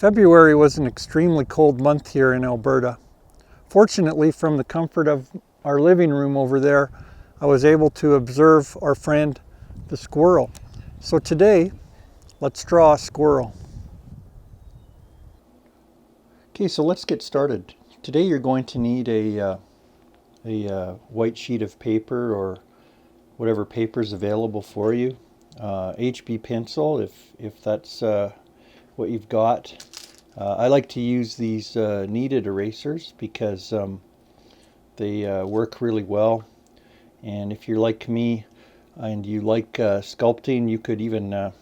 February was an extremely cold month here in Alberta. Fortunately, from the comfort of our living room over there, I was able to observe our friend, the squirrel. So today, let's draw a squirrel. Okay, so let's get started. Today you're going to need a white sheet of paper or whatever paper is available for you. HB pencil, if that's what you've got. I like to use these kneaded erasers because they work really well. And if you're like me and you like sculpting, you could even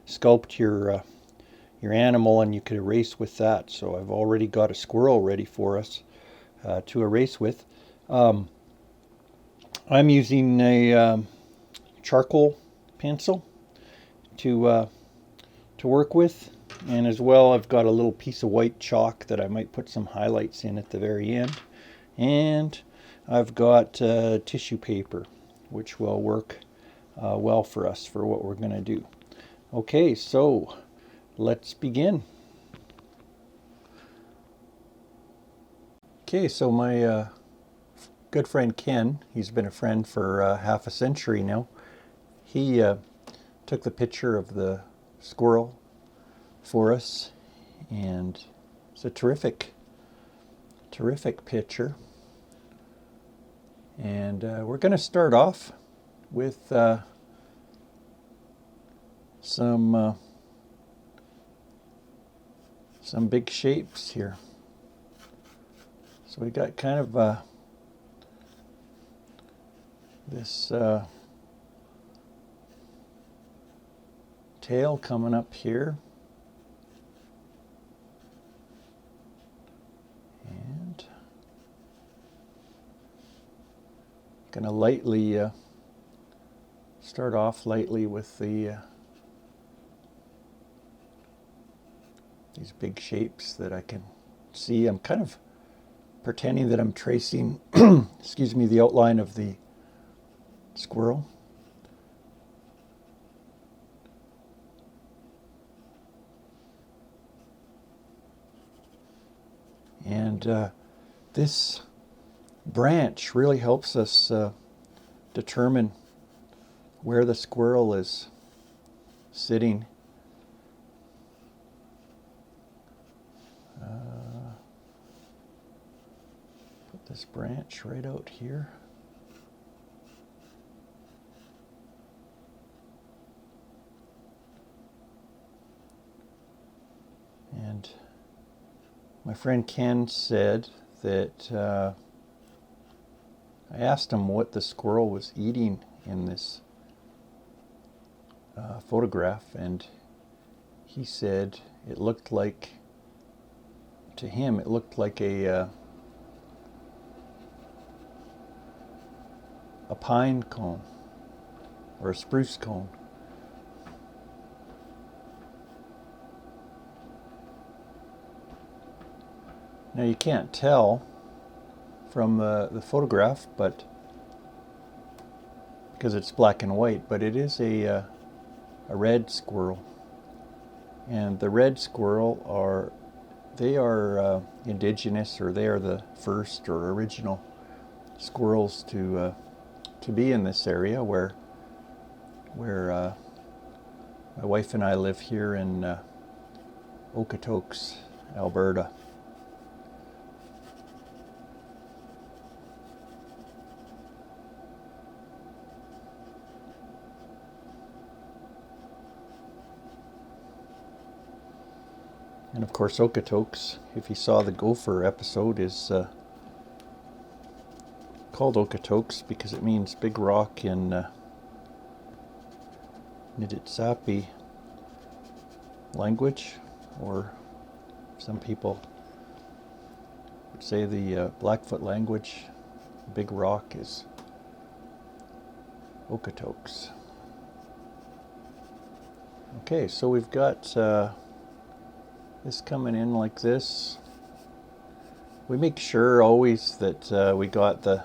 sculpt your animal and you could erase with that. So I've already got a squirrel ready for us to erase with. I'm using a charcoal pencil to work with, and as well I've got a little piece of white chalk that I might put some highlights in at the very end, and I've got tissue paper, which will work well for us for what we're going to do. Okay, so let's begin. Okay, so my good friend Ken, he's been a friend for half a century now. He took the picture of the squirrel for us, and it's a terrific picture. And we're going to start off with some big shapes here. So we got kind of this tail coming up here, and gonna lightly start off lightly with the these big shapes that I can see. I'm kind of pretending that I'm tracing excuse me, the outline of the squirrel. And this branch really helps us determine where the squirrel is sitting. Put this branch right out here. And my friend Ken said that I asked him what the squirrel was eating in this photograph, and he said it looked like, to him, it looked like a pine cone or a spruce cone. Now you can't tell from the photograph, but because it's black and white, but it is a red squirrel. And the red squirrel are indigenous, or they are the first or original squirrels to be in this area where my wife and I live here in Okotoks, Alberta. And of course, Okotoks, if you saw the gopher episode, is called Okotoks because it means big rock in Niditsapi language, or some people would say the Blackfoot language. Big rock is Okotoks. Okay, so we've got this coming in like this. We make sure always that we got the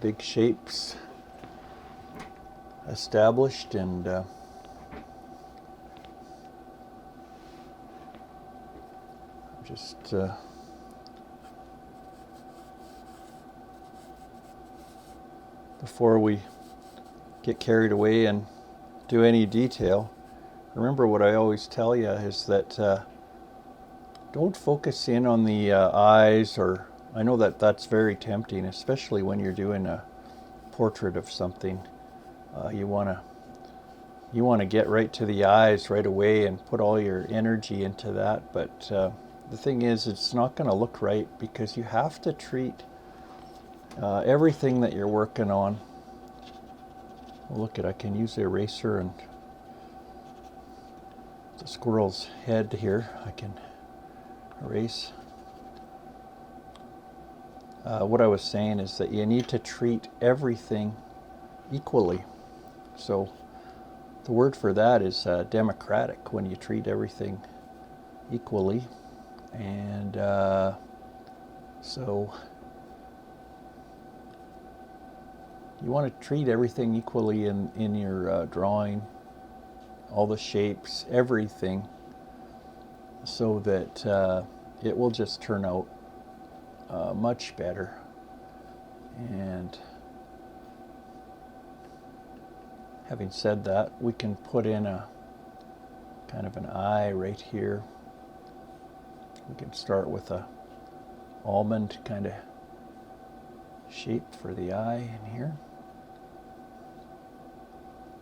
big shapes established, and Just before we get carried away and do any detail, remember what I always tell you is that don't focus in on the eyes, or I know that that's very tempting, especially when you're doing a portrait of something. You want to get right to the eyes right away and put all your energy into that. But the thing is, it's not going to look right, because you have to treat everything that you're working on. Well, look at, I can use the eraser and the squirrel's head here. I can erase. What I was saying is that you need to treat everything equally. So the word for that is democratic, when you treat everything equally. And so you want to treat everything equally in your drawing, all the shapes, everything, so that it will just turn out much better. And having said that, we can put in a kind of an eye right here. We can start with a almond kind of shape for the eye in here.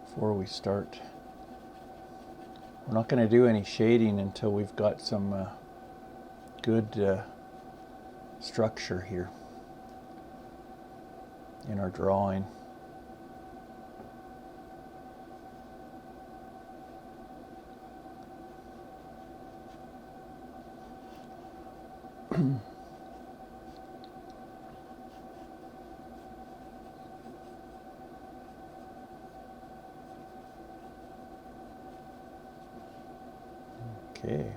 Before we start, we're not going to do any shading until we've got some good structure here in our drawing. Okay.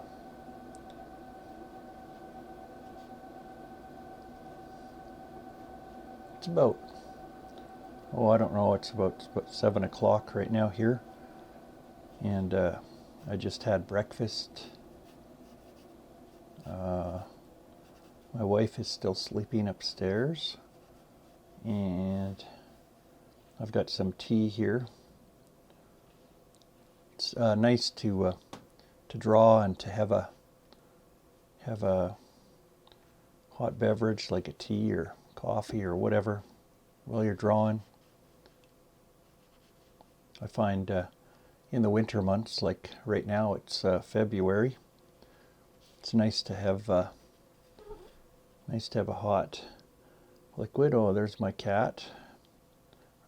It's about, I don't know, it's about 7 o'clock right now here. And I just had breakfast. My wife is still sleeping upstairs. And I've got some tea here. It's nice to draw and to have a hot beverage like a tea or coffee or whatever while you're drawing. I find in the winter months, like right now, it's February. It's nice to have a hot liquid. Oh, there's my cat,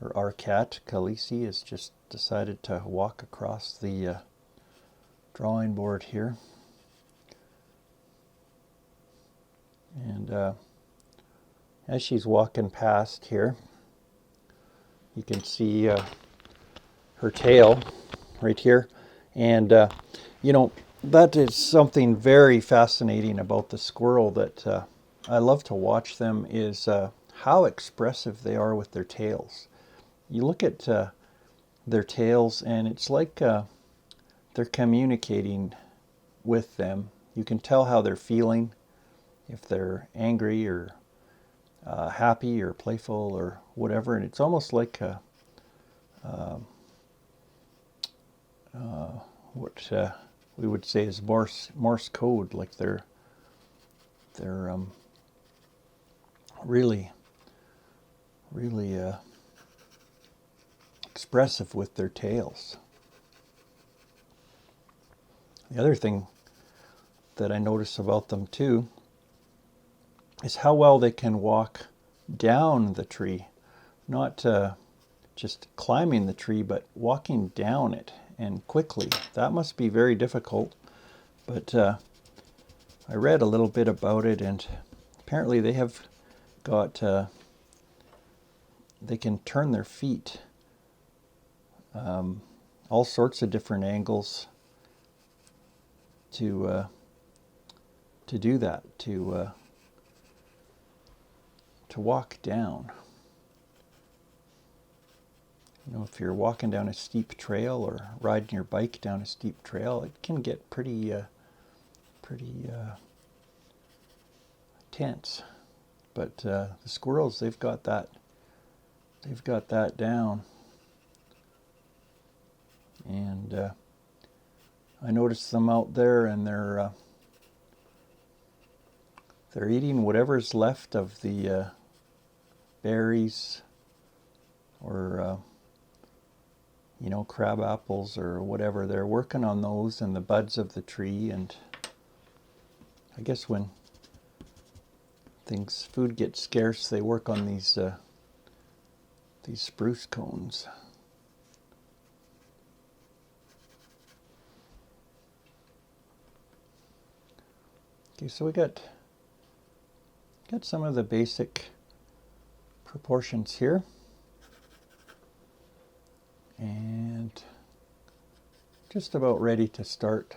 or our cat, Khaleesi, has just decided to walk across the drawing board here. And as she's walking past here, you can see her tail right here. And you know, that is something very fascinating about the squirrel that I love to watch them, is how expressive they are with their tails. You look at their tails, and it's like they're communicating with them. You can tell how they're feeling, if they're angry or happy or playful or whatever. And it's almost like what we would say is Morse code. Like they're really expressive with their tails. The other thing that I notice about them too is how well they can walk down the tree, not just climbing the tree, but walking down it, and quickly. That must be very difficult. But I read a little bit about it, and apparently they have got, they can turn their feet all sorts of different angles to do that, to walk down. You know, if you're walking down a steep trail or riding your bike down a steep trail, it can get pretty tense. But the squirrels, they've got that down. And I noticed them out there, and they're eating whatever's left of the berries, or crab apples or whatever. They're working on those and the buds of the tree. And I guess when food gets scarce, they work on these spruce cones. Okay, so we got some of the basic proportions here, and just about ready to start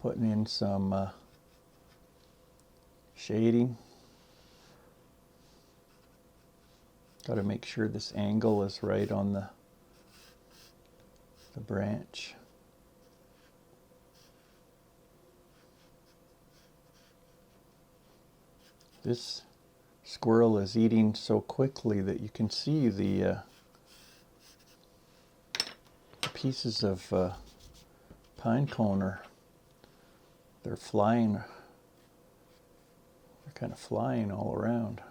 putting in some shading. Got to make sure this angle is right on the branch. This squirrel is eating so quickly that you can see the pieces of pine cone they're flying. They're kind of flying all around.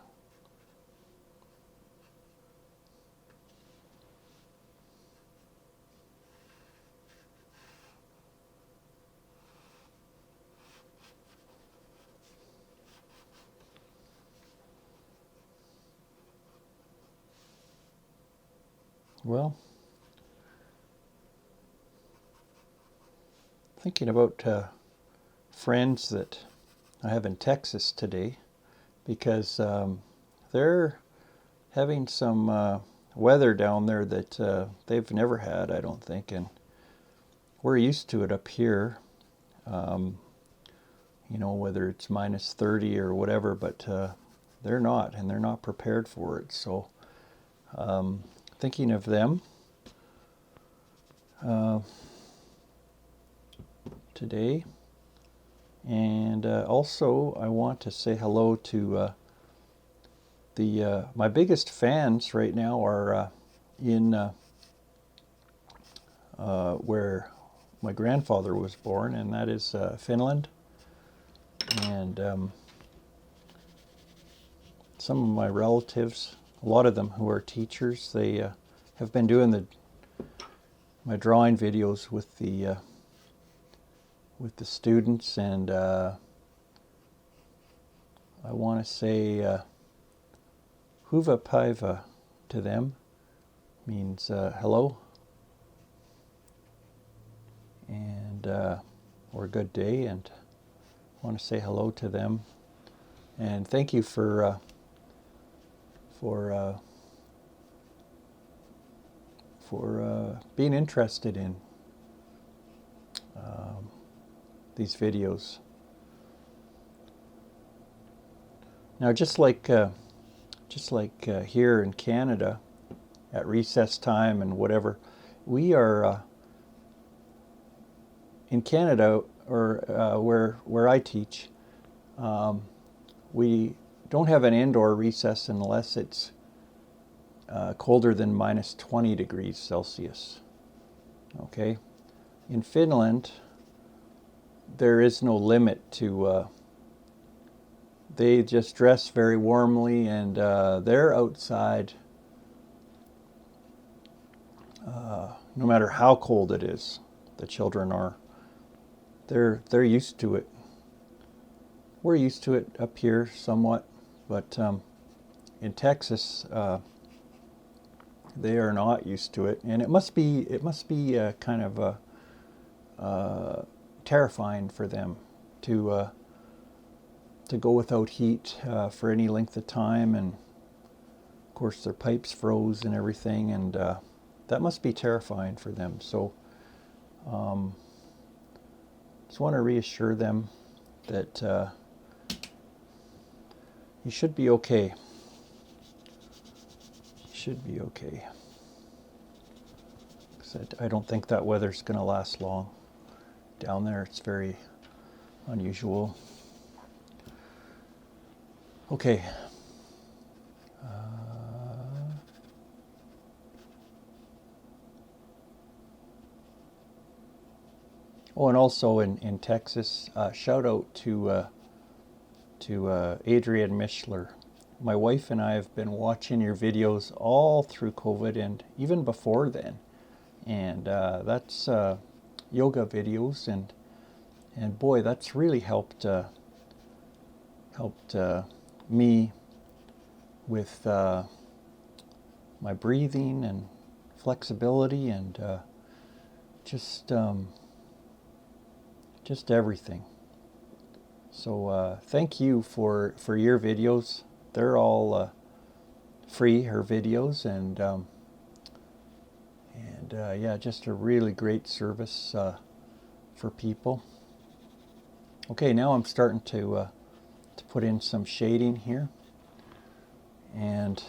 Well, thinking about friends that I have in Texas today, because they're having some weather down there that they've never had, I don't think, and we're used to it up here, whether it's minus 30 or whatever, but they're not, and they're not prepared for it. So thinking of them today. And also I want to say hello to my biggest fans right now are in where my grandfather was born, and that is Finland. And some of my relatives, a lot of them who are teachers, they have been doing my drawing videos with the students, and I want to say Huva Paiva to them, means hello, and or good day, and I want to say hello to them, and thank you for being interested in these videos. Now, just like here in Canada, at recess time and whatever, we are in Canada, or where I teach, we don't have an indoor recess unless it's colder than minus 20 degrees Celsius. Okay, in Finland, there is no limit to. They just dress very warmly, and they're outside no matter how cold it is. The children are. They're used to it. We're used to it up here somewhat, but in Texas, they are not used to it, and it must be kind of terrifying for them to go without heat for any length of time, and of course their pipes froze and everything, and that must be terrifying for them. So just want to reassure them that you should be okay. You should be okay. 'Cause I don't think that weather's going to last long down there. It's very unusual. Okay. Oh, and also in Texas, shout out to Adrian Mishler. My wife and I have been watching your videos all through COVID and even before then, and that's yoga videos, and boy, that's really helped me with my breathing and flexibility and just everything. So thank you for your videos. They're all free, her videos, and yeah, just a really great service for people. Okay, now I'm starting to put in some shading here, and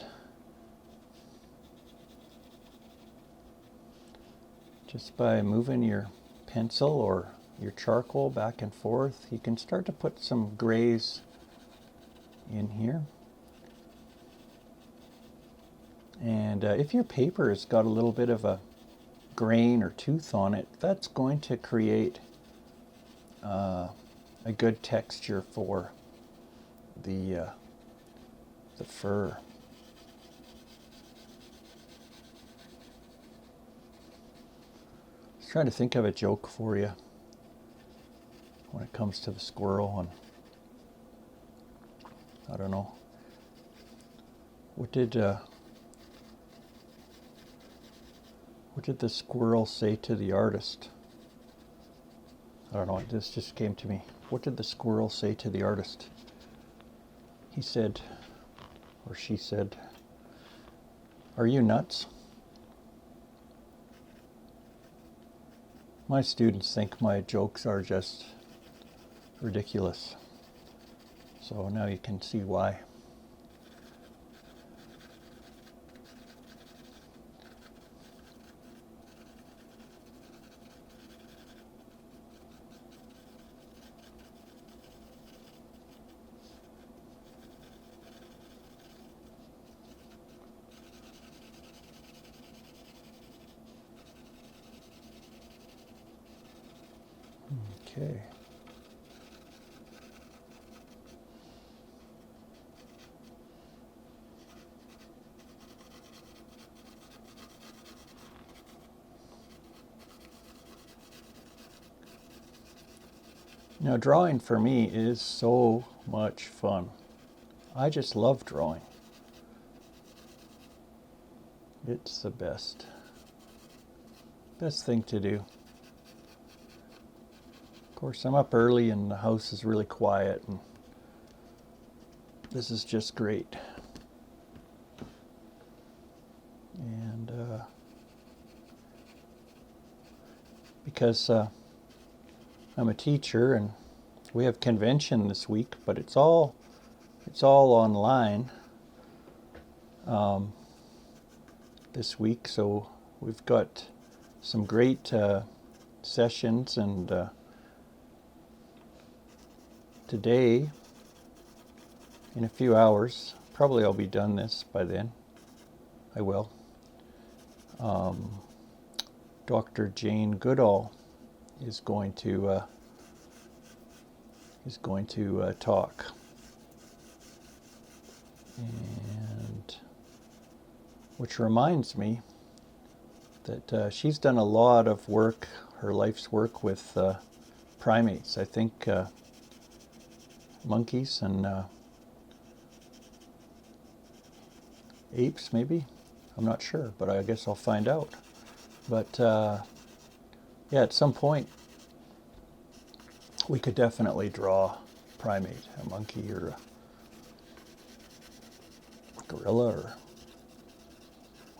just by moving your pencil or your charcoal back and forth, you can start to put some grays in here. And if your paper has got a little bit of a grain or tooth on it, that's going to create a good texture for the fur. I was trying to think of a joke for you when it comes to the squirrel, and I don't know. What did the squirrel say to the artist? I don't know, this just came to me. What did the squirrel say to the artist? He said, or she said, "Are you nuts?" My students think my jokes are just ridiculous. So now you can see why. Okay. Now, drawing for me is so much fun. I just love drawing. It's the best thing to do. Of course, I'm up early and the house is really quiet, and this is just great. And because I'm a teacher and we have convention this week, but it's all online this week. So we've got some great sessions, and today, in a few hours, probably I'll be done this by then. I will. Dr. Jane Goodall is going to talk, and which reminds me that she's done a lot of work, her life's work with primates. I think monkeys and apes, maybe. I'm not sure, but I guess I'll find out. But yeah, at some point, we could definitely draw a primate, a monkey or a gorilla or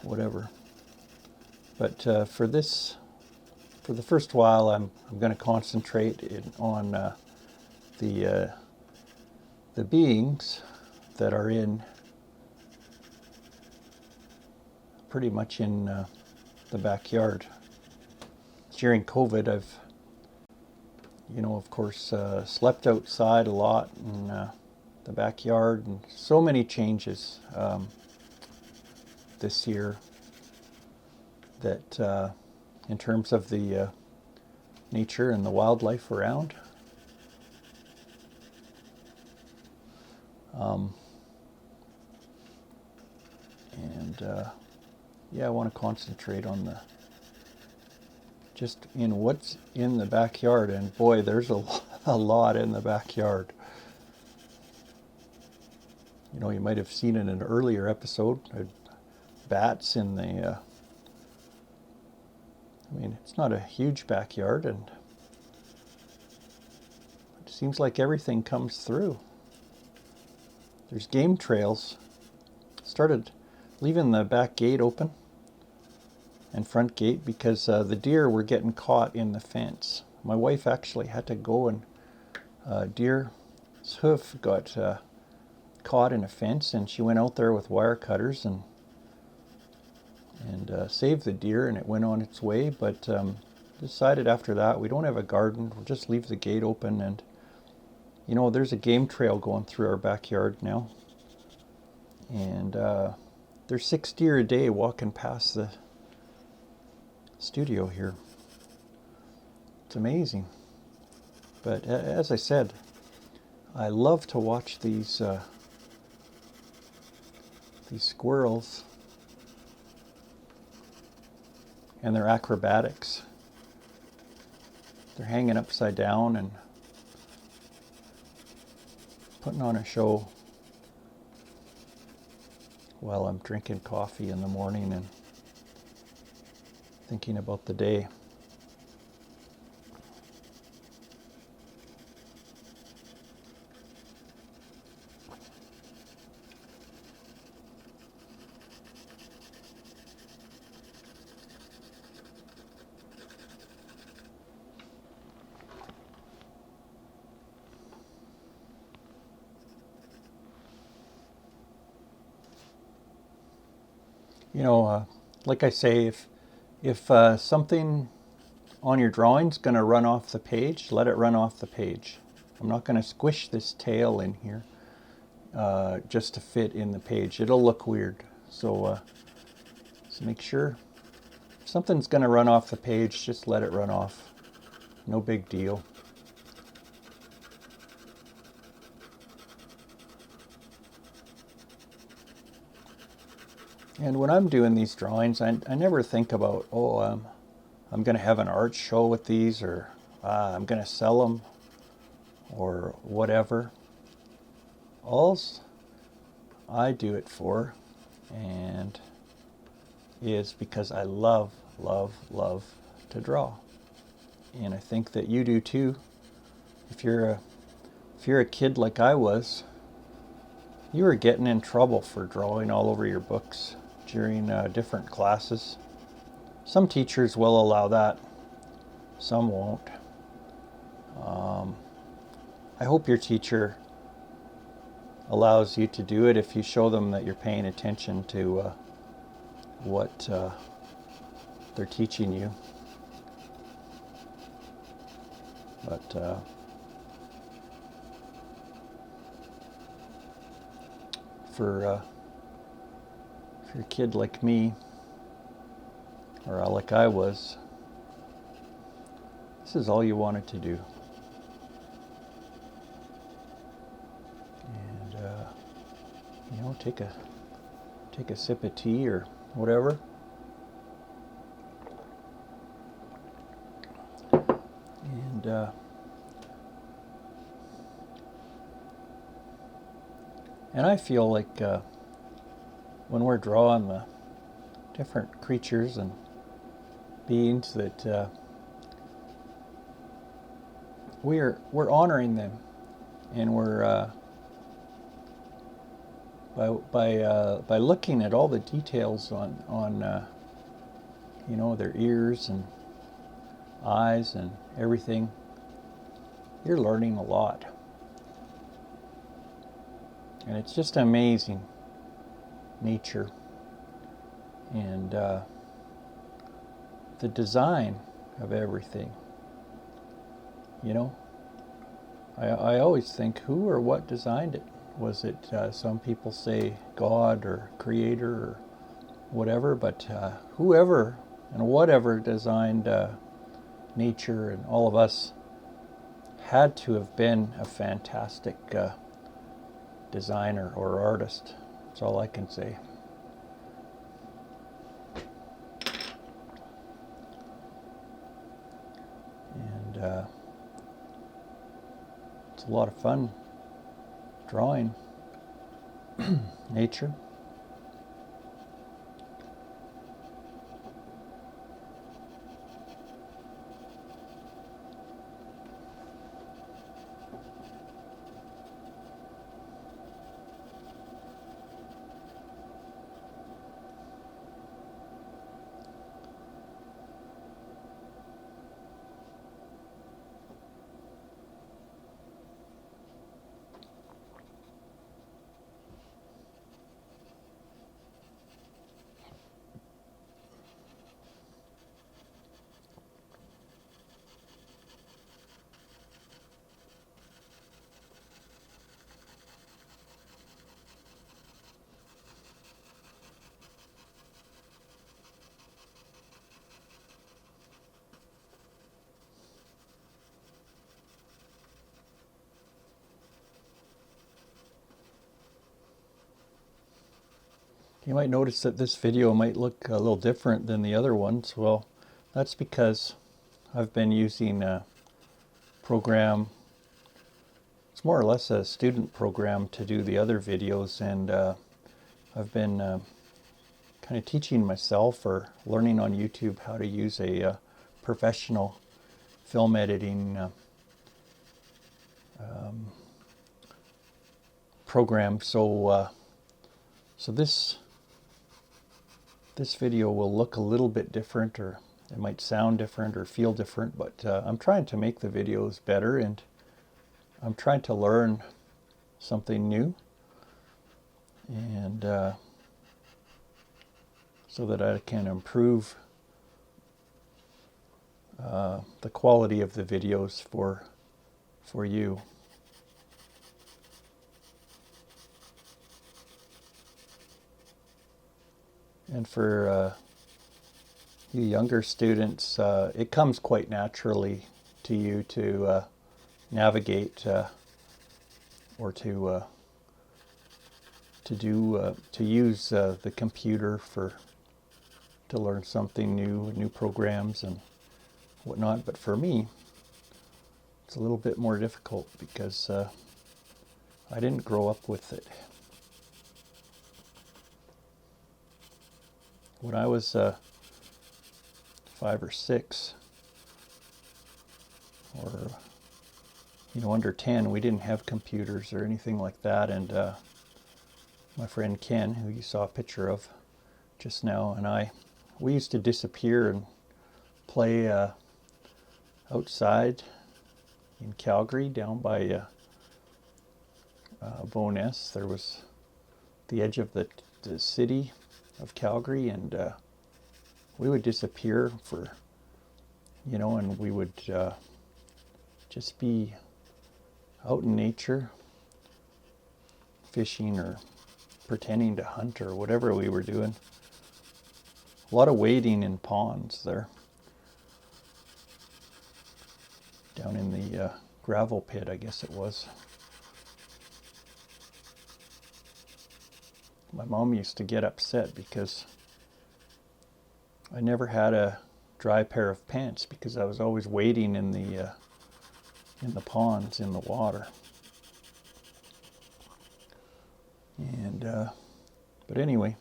whatever. But for the first while, I'm going to concentrate on the beings that are pretty much in the backyard. During COVID, I've, of course, slept outside a lot, and the backyard, and so many changes this year that in terms of the nature and the wildlife around. Yeah, I want to concentrate on the just in what's in the backyard, and boy, there's a lot in the backyard. You know, you might have seen in an earlier episode, bats in the I mean, it's not a huge backyard, and it seems like everything comes through. There's game trails. Started leaving the back gate open and front gate because the deer were getting caught in the fence. My wife actually had to go, and deer's hoof got caught in a fence, and she went out there with wire cutters and saved the deer, and it went on its way. But decided after that, we don't have a garden, we'll just leave the gate open. And you know, there's a game trail going through our backyard now, and there's 6 deer a day walking past the studio here. It's amazing. But as I said, I love to watch these squirrels and their acrobatics. They're hanging upside down and putting on a show while I'm drinking coffee in the morning and thinking about the day. You know, like I say, if something on your drawing's going to run off the page, let it run off the page. I'm not going to squish this tail in here just to fit in the page. It'll look weird. So make sure if something's going to run off the page, just let it run off. No big deal. And when I'm doing these drawings, I never think about, I'm going to have an art show with these, or I'm going to sell them, or whatever. All I do it for, and is because I love, love, love to draw. And I think that you do too. If you're a kid like I was, you were getting in trouble for drawing all over your books during different classes. Some teachers will allow that, some won't. I hope your teacher allows you to do it if you show them that you're paying attention to what they're teaching you. But for a kid like me, or like I was, this is all you wanted to do. And you know, take a sip of tea or whatever. And I feel like when we're drawing the different creatures and beings, that we're honoring them, and we're by looking at all the details on you know, their ears and eyes and everything, you're learning a lot. And it's just amazing, nature. And the design of everything. You know, I always think, who or what designed it? was it, some people say God or creator or whatever, but whoever and whatever designed nature and all of us had to have been a fantastic designer or artist. That's all I can say. And it's a lot of fun drawing nature. You might notice that this video might look a little different than the other ones. Well, that's because I've been using a program. It's more or less a student program to do the other videos, and I've been kind of teaching myself or learning on YouTube how to use a professional film editing program. So this video will look a little bit different, or it might sound different or feel different, but I'm trying to make the videos better, and I'm trying to learn something new, and so that I can improve the quality of the videos for you. And for you younger students, it comes quite naturally to you to navigate or to use the computer to learn something new programs and whatnot. But for me, it's a little bit more difficult because I didn't grow up with it. When I was 5 or 6, or under 10, we didn't have computers or anything like that, and my friend Ken, who you saw a picture of just now, and we used to disappear and play outside in Calgary, down by Bowness. There was the edge of the city of Calgary, and we would disappear for, and we would just be out in nature, fishing or pretending to hunt or whatever we were doing. A lot of wading in ponds there, down in the gravel pit, I guess it was. My mom used to get upset because I never had a dry pair of pants, because I was always wading in the ponds, in the water. And but anyway,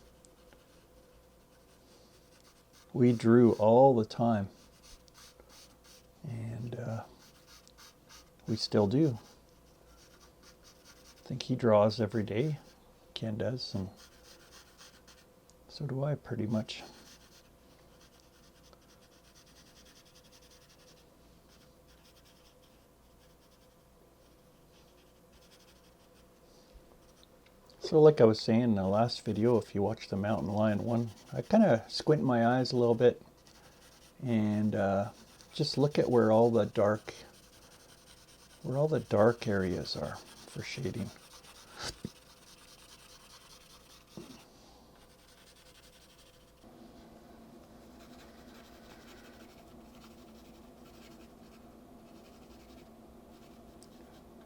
we drew all the time, and we still do. I think he draws every day. Ken does, and so do I, pretty much. So like I was saying in the last video, if you watch the mountain lion one, I kind of squint my eyes a little bit and just look at where all the dark areas are for shading.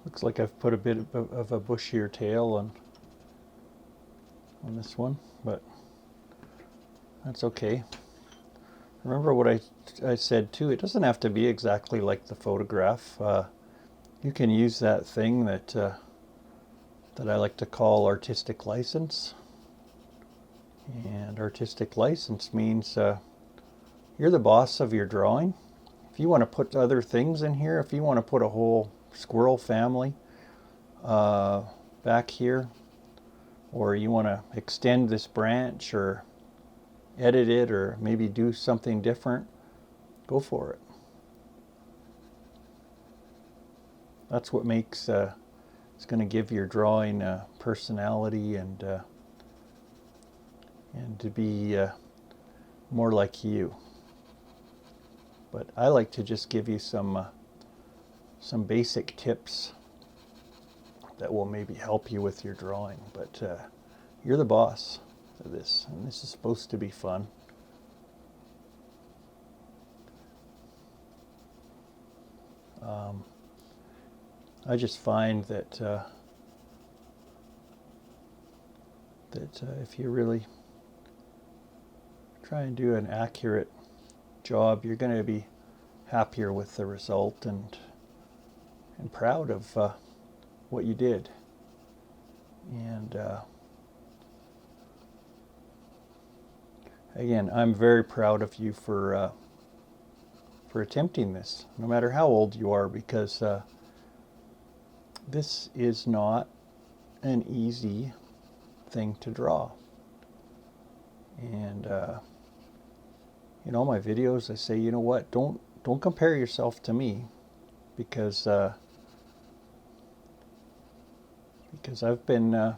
Looks like I've put a bit of a bushier tail on this one, but that's okay. Remember what I said too, it doesn't have to be exactly like the photograph. You can use that thing that I like to call artistic license. And artistic license means you're the boss of your drawing. If you want to put other things in here, if you want to put a whole squirrel family back here, or you want to extend this branch or edit it or maybe do something different, go for it. That's what makes it's going to give your drawing personality and to be more like you. But I like to just give you some basic tips that will maybe help you with your drawing. But you're the boss of this, and this is supposed to be fun. I just find that if you really try and do an accurate job, you're going to be happier with the result and proud of what you did. And again, I'm very proud of you for attempting this, no matter how old you are, because this is not an easy thing to draw. And in all my videos, I say, you know what? Don't compare yourself to me, because I've been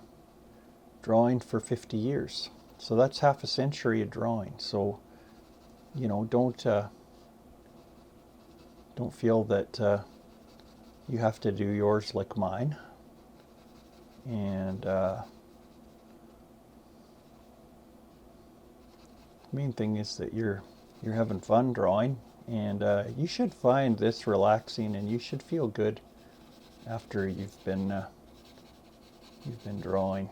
drawing for 50 years. So that's half a century of drawing. So, you know, don't feel that you have to do yours like mine. And main thing is that you're having fun drawing, and you should find this relaxing, and you should feel good after you've been drawing.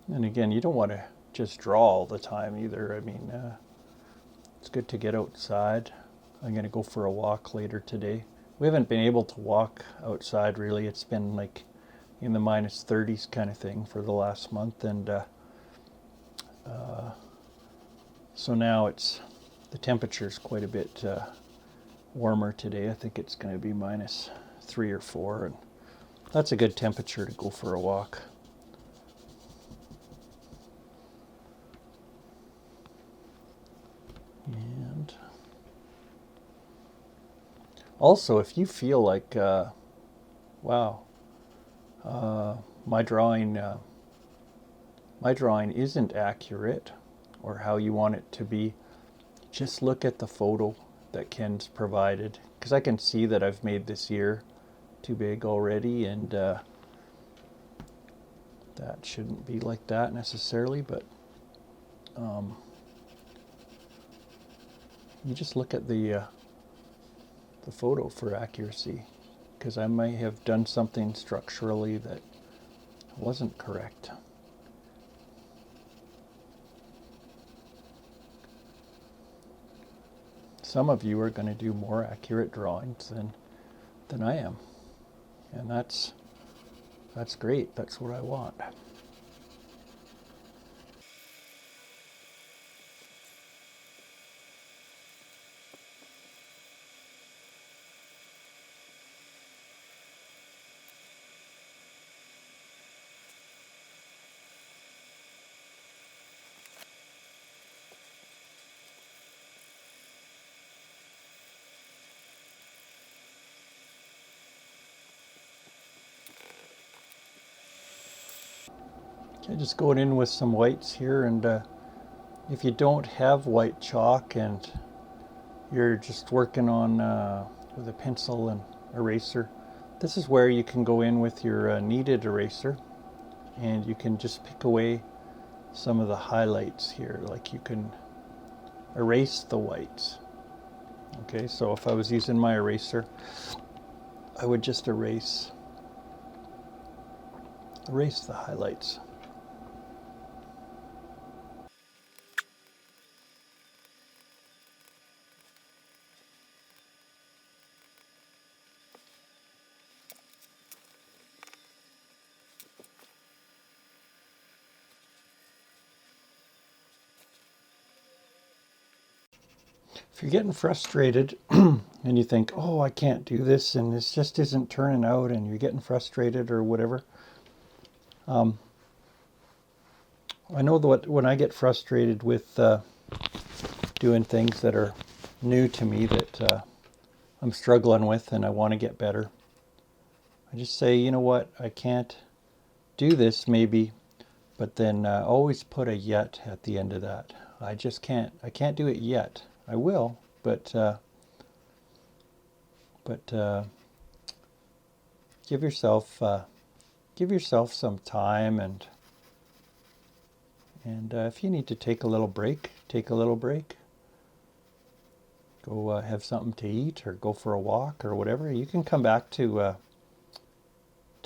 And again, you don't want to just draw all the time either. I mean, it's good to get outside. I'm going to go for a walk later today. We haven't been able to walk outside really. It's been like in the minus 30s kind of thing for the last month, and so now the temperature's quite a bit warmer today. I think it's going to be minus 3 or 4, and that's a good temperature to go for a walk. And also, if you feel like, wow, my drawing isn't accurate, or how you want it to be, just look at the photo that Ken's provided, because I can see that I've made this ear too big already, and that shouldn't be like that necessarily, but you just look at the photo for accuracy, because I might have done something structurally that wasn't correct. Some of you are going to do more accurate drawings than I am, and that's great. That's what I want. Okay, just going in with some whites here, and if you don't have white chalk and you're just working on with a pencil and eraser, This is where you can go in with your kneaded eraser and you can just pick away some of the highlights here. Like you can erase the whites. Okay, so if I was using my eraser, I would just erase the highlights. If you're getting frustrated and you think, oh, I can't do this and this just isn't turning out, and you're getting frustrated or whatever, I know that when I get frustrated with doing things that are new to me that I'm struggling with and I want to get better, I just say, you know what, I can't do this maybe, but then always put a yet at the end of that. I can't do it yet. I will, but give yourself some time, and if you need to take a little break, take a little break. Go have something to eat or go for a walk or whatever. You can come back to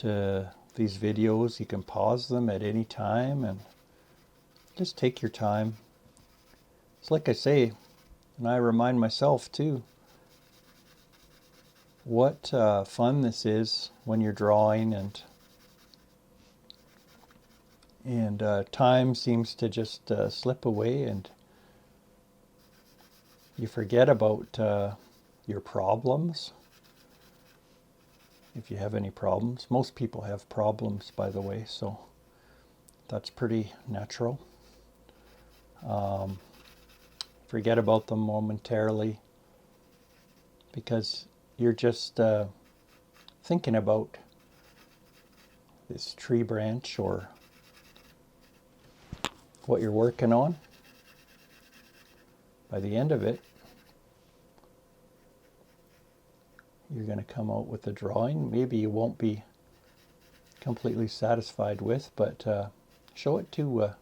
these videos. You can pause them at any time and just take your time. It's like I say, and I remind myself too, what fun this is when you're drawing, and time seems to just slip away, and you forget about your problems. If you have any problems, most people have problems, by the way, so that's pretty natural. Forget about them momentarily because you're just thinking about this tree branch or what you're working on. By the end of it, you're going to come out with a drawing. Maybe you won't be completely satisfied with, but show it to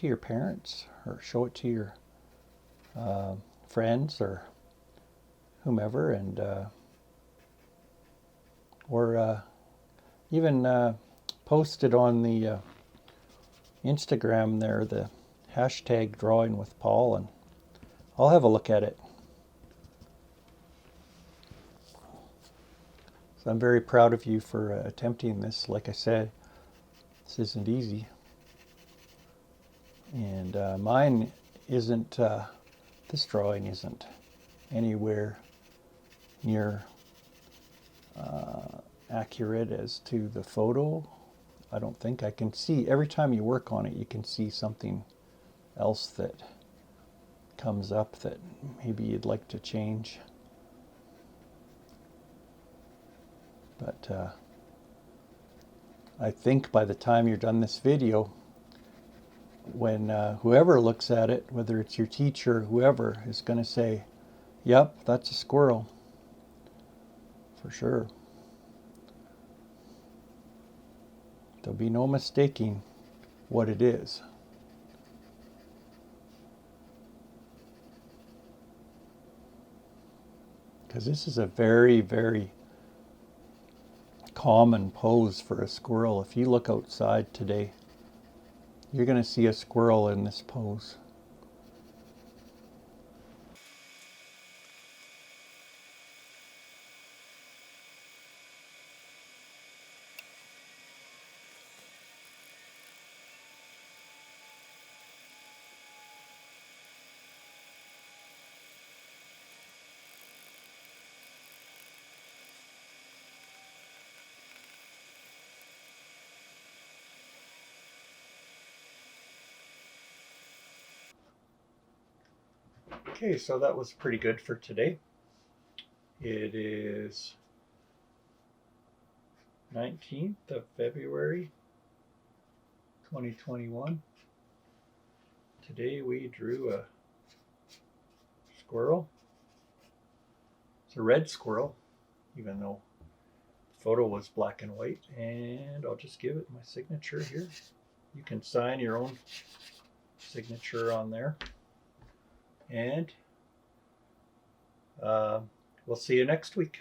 your parents, or show it to your friends or whomever, and or even post it on the Instagram there, the hashtag drawing with Paul, and I'll have a look at it. So I'm very proud of you for attempting this. Like I said, this isn't easy. And mine isn't, this drawing isn't anywhere near accurate as to the photo. I don't think. I can see, every time you work on it, you can see something else that comes up that maybe you'd like to change. But I think by the time you're done this video, when whoever looks at it, whether it's your teacher or whoever, is going to say, yep, that's a squirrel. For sure. There'll be no mistaking what it is. Because this is a very, very common pose for a squirrel. If you look outside today, you're going to see a squirrel in this pose. Okay, so that was pretty good for today. It is 19th of February 2021. Today we drew a squirrel. It's a red squirrel, even though photo was black and white, and I'll just give it my signature here. You can sign your own signature on there, and we'll see you next week.